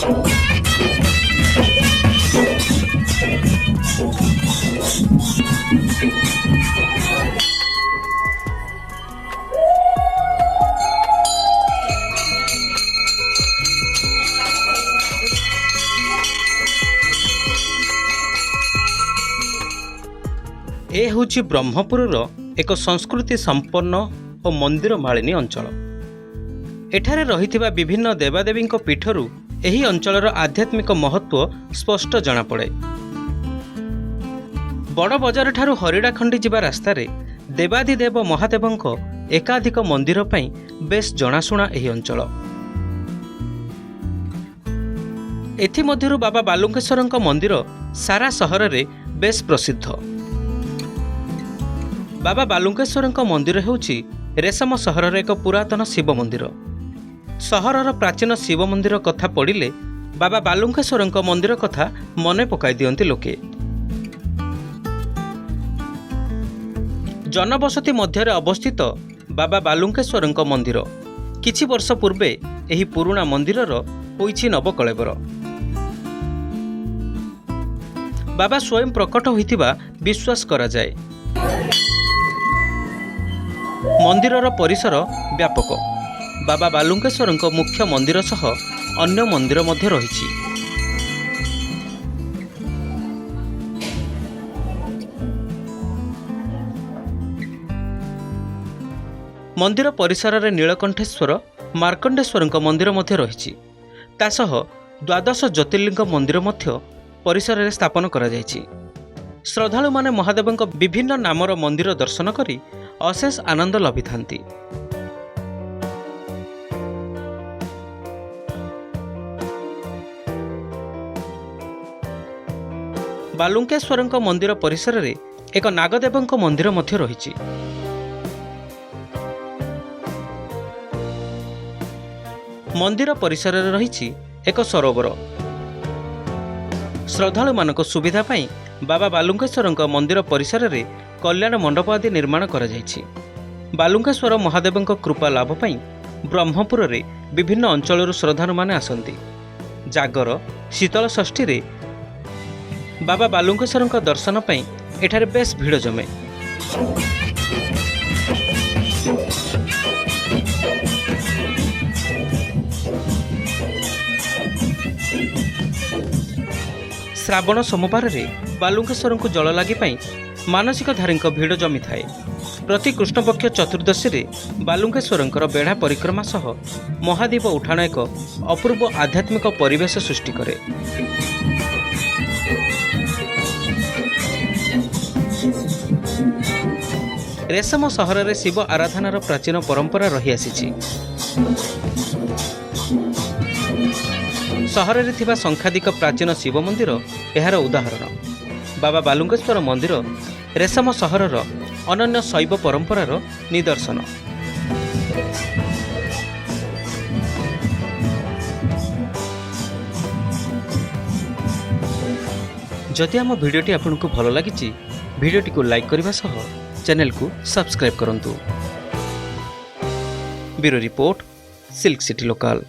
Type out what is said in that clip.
ए होची ब्रह्मपुरर एक संस्कृति संपन्न और मंदिर मालिनी अंचल। एठारे रहिथिबा विभिन्न देवादेवी पीठरू एही अंचलर आध्यात्मिक महत्व स्पष्ट जना पड़े। बड़ बजार ठारू हरिड़ाखंडी जिबा रास्तारे देवादिदेव महादेवंक एकाधिक मंदिर पई बेस जनाशुना एही अंचल। एथि मध्यरु बाबा बालुंकेश्वरंक मंदिर सारा सहर रे बेस प्रसिद्ध। बाबा बालुंकेश्वरंक मंदिर हेउची रेशम सहरर एक पुरातन शिव मंदिर। सहरर प्राचीन शिव मंदिर कथा पड़िले बाबा बालुंकेश्वरंक मंदिर कथा मने पकाई दियंती लोके। जनबसति मध्यरे अवस्थित बाबा बालुंकेश्वरंक मंदिर किछि वर्ष पूर्वे एही पुराना मंदिरर होइछि नवकळेबर। बाबा स्वयं प्रकट होइतिबा विश्वास करा जाए। मंदिरर परिसर व्यापक। बाबा बालुंकेश्वरंक मुख्य मंदिर सह अन्य मंदिर मध्य रहिछि। मंदिर परिसर रे नीलकंठेश्वर मार्कंडेश्वरंक मंदिर मध्य रहिछि। तासह द्वादश ज्योतिर्लिंग मंदिर मध्य परिसर रे स्थापन करा जायछि। श्रद्धालु माने महादेवंक विभिन्न नामर मंदिर दर्शन करी अशेष आनंद लभिथांती। बालुंकेश्वरंक मंदिर परिसर रे एक नागदेवंक मंदिर मध्य रहिछि। मंदिर परिसर रे रहिछि एक सरोवर। श्रद्धालु मानक सुविधा पाई बाबा बालुंकेश्वरंक मंदिर परिसर रे कल्याण मंडप आदि निर्माण करा जायछि। बालुंकेश्वर महादेवंक कृपा लाभ पाई ब्रह्मपुर रे विभिन्न अंचलरू श्रद्धालु माने आसंती। जागर शीतल षष्ठी रे बाबा बालुंकेश्वरंक दर्शन पाई एठारे बेस भीड़ जमे। श्रावण सोमवार रे बालुंकेश्वरंकु जल लागि पाई मानसिकधारींक भीड़ जमी थाए। प्रति कृष्णपक्ष चतुर्दशी रे बालुंकेश्वरंकर बेढ़ा परिक्रमा सह महादीप उठाण एक अपूर्व आध्यात्मिक परिवेश सृष्टि करे। रेशम सहर रे शिव आराधनार प्राचीन परंपरा रही आसीछि। सहर रे थिबा संख्याधिक प्राचीन शिव मंदिर एहार उदाहरण। बाबा बालुंकेश्वर मंदिर रेशम सहरर अनन्य शैव परंपरार निदर्शन। जदि आम भिडियोटी आपनको भल लागिछि भिडियोटी को लाइक करबा सह चैनल को सब्सक्राइब करंतु। Bureau report silk city local.